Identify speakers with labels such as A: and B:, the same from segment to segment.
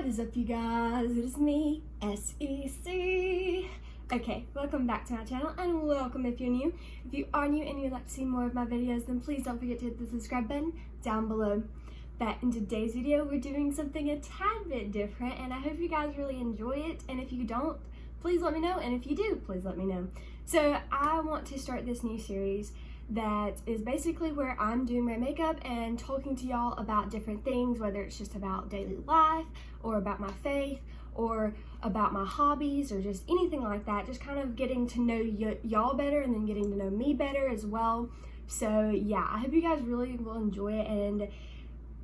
A: What is up, you guys? It is me, SEC. Okay, welcome back to my channel, and welcome if you're new. If you are new and you'd like to see more of my videos, then please don't forget to hit the subscribe button down below. But in today's video, we're doing something a tad bit different, and I hope you guys really enjoy it. And if you don't, please let me know, and if you do, please let me know. So I want to start this new series that is basically where I'm doing my makeup and talking to y'all about different things, whether it's just about daily life or about my faith or about my hobbies or just anything like that, just kind of getting to know y'all better and then getting to know me better as well. So yeah, I hope you guys really will enjoy it and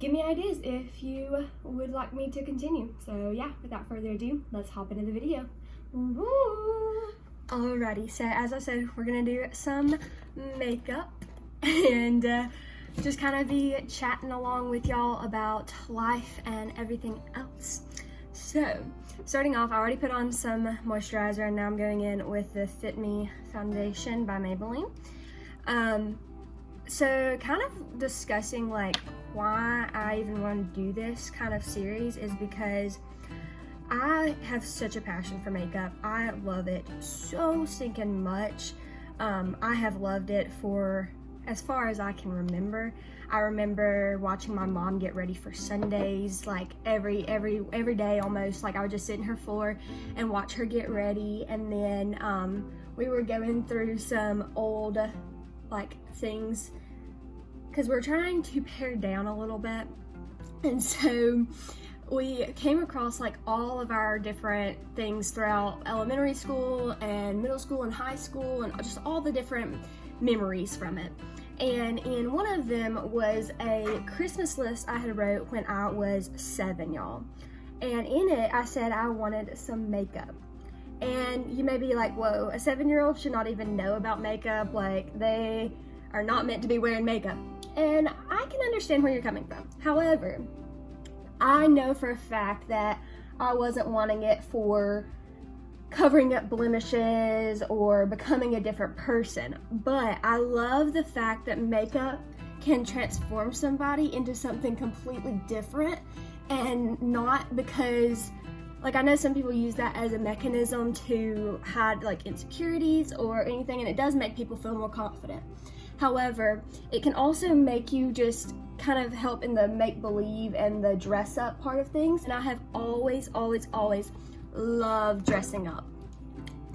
A: give me ideas if you would like me to continue. So yeah, without further ado, let's hop into the video. Woo! Alrighty, so as I said, we're gonna do some makeup and just kind of be chatting along with y'all about life and everything else. So, starting off, I already put on some moisturizer and now I'm going in with the Fit Me foundation by Maybelline. So kind of discussing like why I even want to do this kind of series is because I have such a passion for makeup. I love it so stinking much. I have loved it for as far as I can remember. I remember watching my mom get ready for Sundays, like every day almost. Like I would just sit in her floor and watch her get ready, and then we were going through some old like things because we're trying to pare down a little bit, and so we came across like all of our different things throughout elementary school and middle school and high school and just all the different memories from it. And in one of them was a Christmas list I had wrote when I was 7, y'all. And in it, I said I wanted some makeup. And you may be like, whoa, a 7-year-old should not even know about makeup. Like, they are not meant to be wearing makeup. And I can understand where you're coming from. However, I know for a fact that I wasn't wanting it for covering up blemishes or becoming a different person, but I love the fact that makeup can transform somebody into something completely different, and not because, like, I know some people use that as a mechanism to hide like insecurities or anything, and it does make people feel more confident. However, it can also make you just kind of help in the make-believe and the dress-up part of things. And I have always loved dressing up.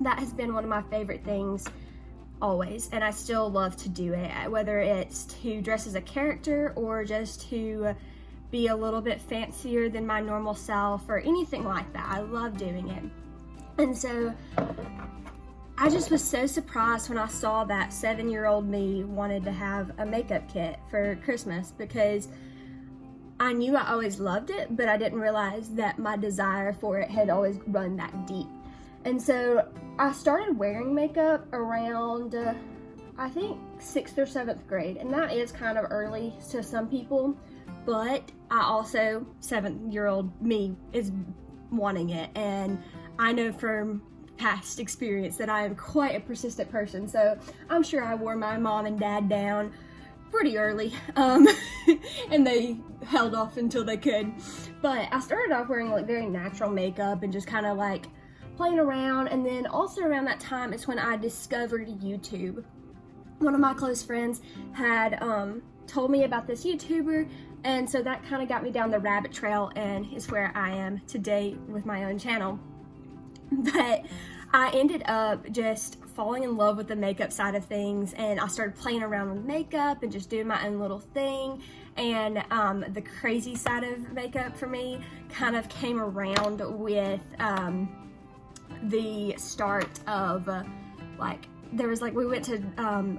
A: That has been one of my favorite things, always. And I still love to do it, whether it's to dress as a character or just to be a little bit fancier than my normal self or anything like that. I love doing it. And so I just was so surprised when I saw that 7-year-old me wanted to have a makeup kit for Christmas, because I knew I always loved it, but I didn't realize that my desire for it had always run that deep. And so I started wearing makeup around, I think 6th or 7th grade, and that is kind of early to some people, but I also, 7-year-old me is wanting it, and I know from past experience that I am quite a persistent person, so I'm sure I wore my mom and dad down pretty early, and they held off until they could. But I started off wearing like very natural makeup and just kind of like playing around, and then also around that time is when I discovered YouTube. One of my close friends had told me about this YouTuber, and so that kind of got me down the rabbit trail and is where I am today with my own channel. But I ended up just falling in love with the makeup side of things, and I started playing around with makeup and just doing my own little thing. And the crazy side of makeup for me kind of came around with the start of like, there was like, we went to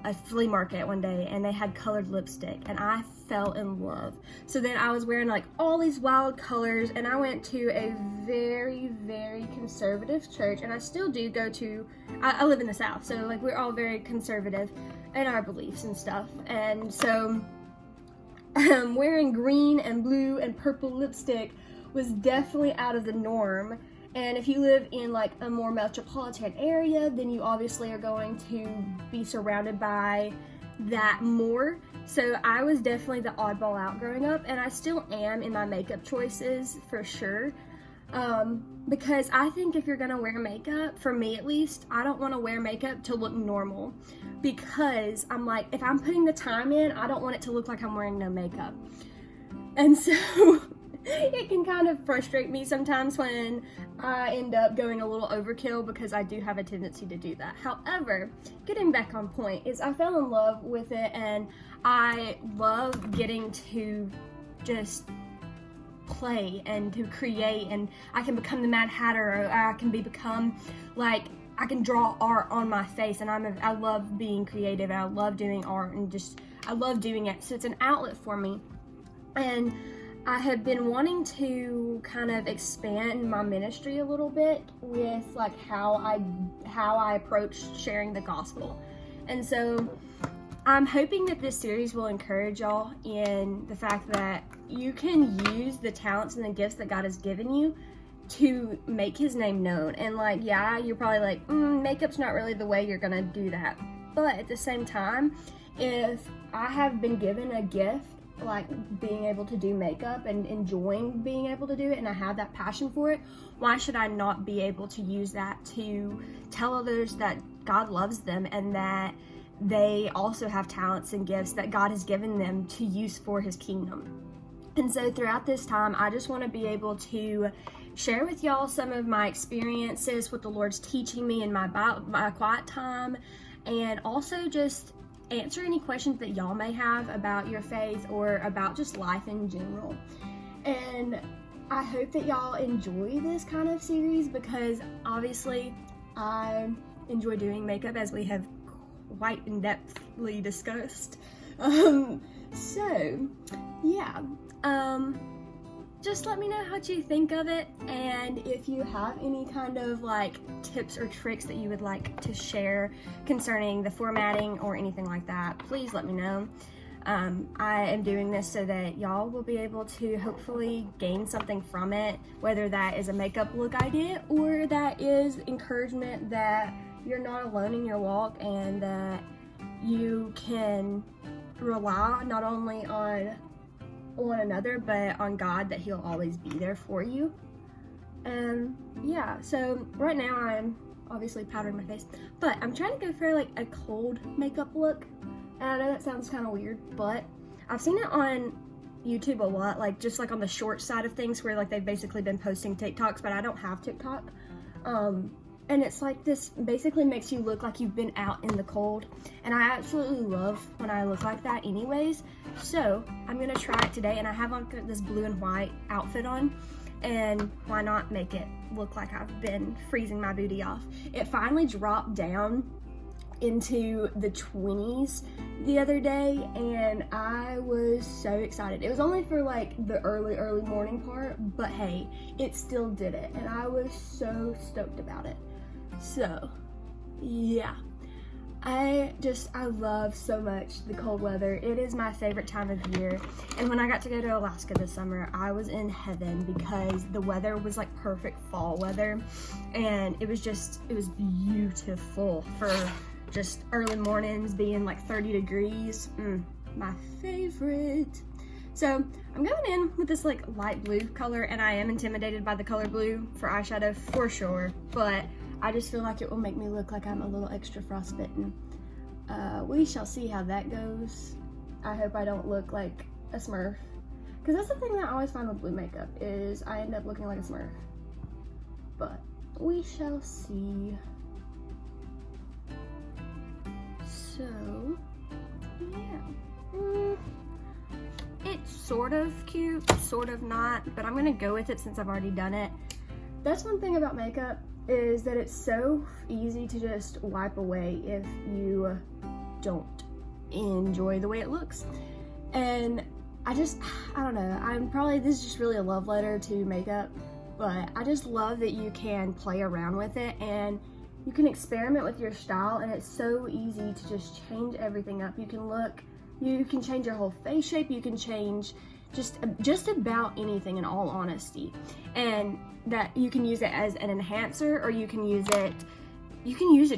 A: a flea market one day and they had colored lipstick, and I fell in love. So then I was wearing like all these wild colors, and I went to a very conservative church, and I still do go to, I live in the South, so like we're all very conservative in our beliefs and stuff. And so wearing green and blue and purple lipstick was definitely out of the norm. And if you live in like a more metropolitan area, then you obviously are going to be surrounded by that more. So I was definitely the oddball out growing up, and I still am in my makeup choices for sure. Because I think if you're gonna wear makeup, for me at least, I don't want to wear makeup to look normal, because I'm like, if I'm putting the time in, I don't want it to look like I'm wearing no makeup. And so it can kind of frustrate me sometimes when I end up going a little overkill, because I do have a tendency to do that. However, getting back on point, is I fell in love with it, and I love getting to just play and to create, and I can become the Mad Hatter, or I can become like, I can draw art on my face, and I love being creative, and I love doing art, and just I love doing it. So it's an outlet for me. And I have been wanting to kind of expand my ministry a little bit with like how I approach sharing the gospel. And so I'm hoping that this series will encourage y'all in the fact that you can use the talents and the gifts that God has given you to make his name known. And like, yeah, you're probably like, makeup's not really the way you're gonna do that. But at the same time, if I have been given a gift, like being able to do makeup and enjoying being able to do it, and I have that passion for it, why should I not be able to use that to tell others that God loves them, and that they also have talents and gifts that God has given them to use for his kingdom? And so throughout this time, I just want to be able to share with y'all some of my experiences, what the Lord's teaching me in my quiet time, and also just answer any questions that y'all may have about your faith or about just life in general. And I hope that y'all enjoy this kind of series, because obviously I enjoy doing makeup, as we have quite in-depthly discussed. So yeah, just let me know what you think of it, and if you have any kind of like tips or tricks that you would like to share concerning the formatting or anything like that, please let me know. I am doing this so that y'all will be able to hopefully gain something from it, whether that is a makeup look idea or that is encouragement that you're not alone in your walk, and that you can rely not only on one another but on God, that he'll always be there for you. And yeah, so right now I'm obviously powdering my face, but I'm trying to go for like a cold makeup look. And I know that sounds kind of weird, but I've seen it on YouTube a lot, like just like on the short side of things, where like they've basically been posting TikToks, but I don't have TikTok. And it's like, this basically makes you look like you've been out in the cold, and I absolutely love when I look like that anyways. So I'm gonna try it today, and I have on this blue and white outfit on, and why not make it look like I've been freezing my booty off. It finally dropped down into the 20s the other day, and I was so excited. It was only for like the early morning part, but hey, it still did it, and I was so stoked about it. So yeah, I love so much the cold weather. It is my favorite time of year, and when I got to go to Alaska this summer, I was in heaven, because the weather was like perfect fall weather, and it was beautiful for just early mornings being like 30 degrees. My favorite. So I'm going in with this like light blue color, and I am intimidated by the color blue for eyeshadow for sure, but I just feel like it will make me look like I'm a little extra frostbitten. We shall see how that goes. I hope I don't look like a Smurf, because that's the thing that I always find with blue makeup, is I end up looking like a Smurf. But we shall see. So yeah, it's sort of cute, sort of not, but I'm gonna go with it since I've already done it. That's one thing about makeup, is that it's so easy to just wipe away if you don't enjoy the way it looks. And I don't know, this is just really a love letter to makeup, but I just love that you can play around with it, and you can experiment with your style, and it's so easy to just change everything up. You can change your whole face shape, you can change just about anything, in all honesty. And that you can use it as an enhancer, or you can use it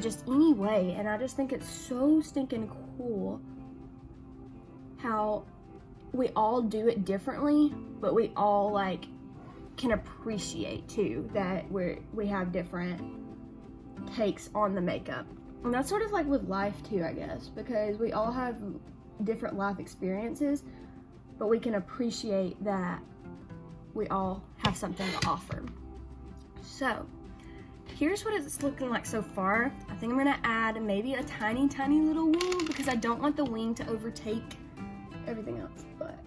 A: just any way. And I just think it's so stinking cool how we all do it differently, but we all like can appreciate too that we have different takes on the makeup. And that's sort of like with life too, I guess, because we all have different life experiences, but we can appreciate that we all have something to offer. So here's what it's looking like so far. I think I'm gonna add maybe a tiny little wing because I don't want the wing to overtake everything else, but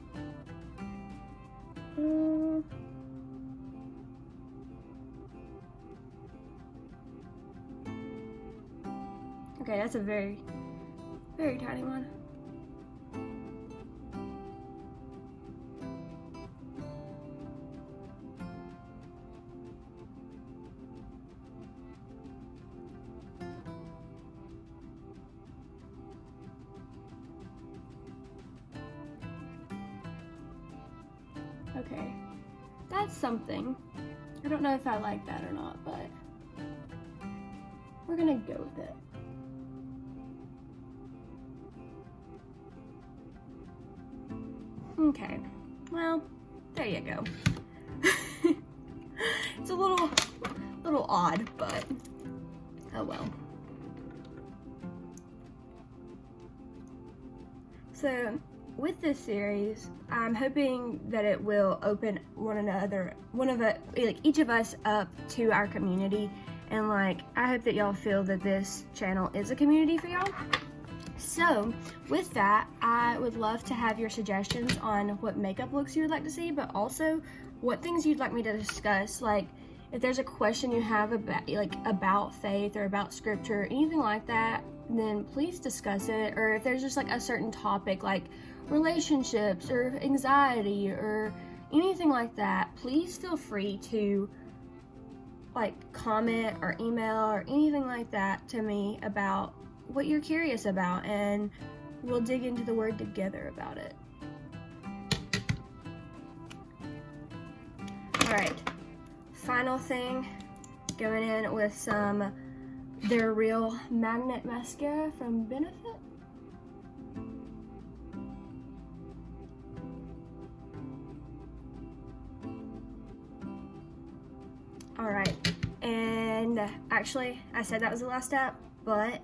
A: okay, that's a very tiny one. Okay, that's something. I don't know if I like that or not, but we're gonna go with it. Okay, well, there you go. It's a little odd, but oh well. So with this series, I'm hoping that it will open each of us up to our community, and like I hope that y'all feel that this channel is a community for y'all. So with that, I would love to have your suggestions on what makeup looks you would like to see, but also what things you'd like me to discuss. Like if there's a question you have about faith or about scripture, anything like that, then please discuss it. Or if there's just like a certain topic like relationships or anxiety or anything like that, please feel free to like comment or email or anything like that to me about what you're curious about, and we'll dig into the word together about it. Alright, final thing, going in with some Their Real Magnet Mascara from Benefit. Alright, and actually I said that was the last step, but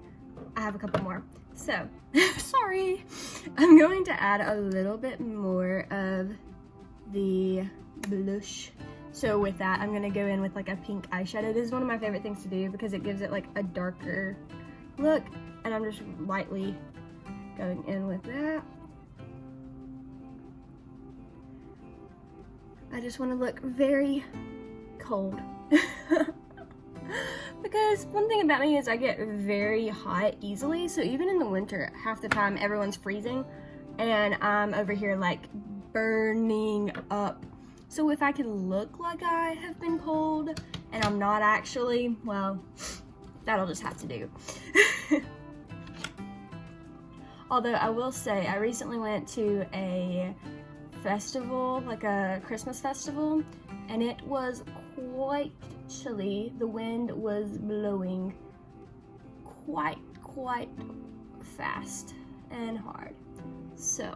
A: I have a couple more. So, sorry. I'm going to add a little bit more of the blush. So with that, I'm gonna go in with like a pink eyeshadow. This is one of my favorite things to do because it gives it like a darker look, and I'm just lightly going in with that. I just want to look very cold. Because one thing about me is I get very hot easily, so even in the winter, half the time everyone's freezing and I'm over here like burning up. So if I can look like I have been cold and I'm not actually, well, that'll just have to do. Although I will say, I recently went to a festival, like a Christmas festival, and it was quite chilly. The wind was blowing quite fast and hard. So,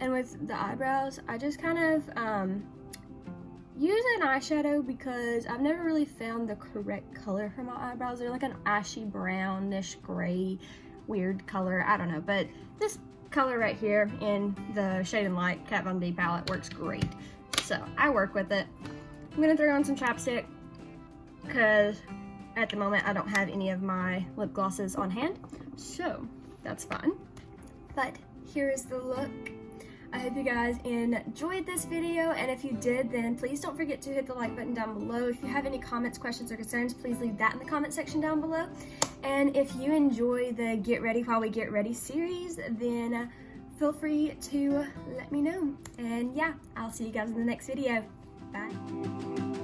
A: and with the eyebrows, I just kind of use an eyeshadow because I've never really found the correct color for my eyebrows. They're like an ashy brownish gray weird color, I don't know, but this color right here in the Shade and Light Kat Von D palette works great, so I work with it. I'm gonna throw on some chapstick because at the moment I don't have any of my lip glosses on hand, so that's fine. But here is the look. I hope you guys enjoyed this video, and if you did, then please don't forget to hit the like button down below. If you have any comments, questions, or concerns, please leave that in the comment section down below. And if you enjoy the Get Ready While We Get Ready series, then feel free to let me know. And yeah, I'll see you guys in the next video. Bye.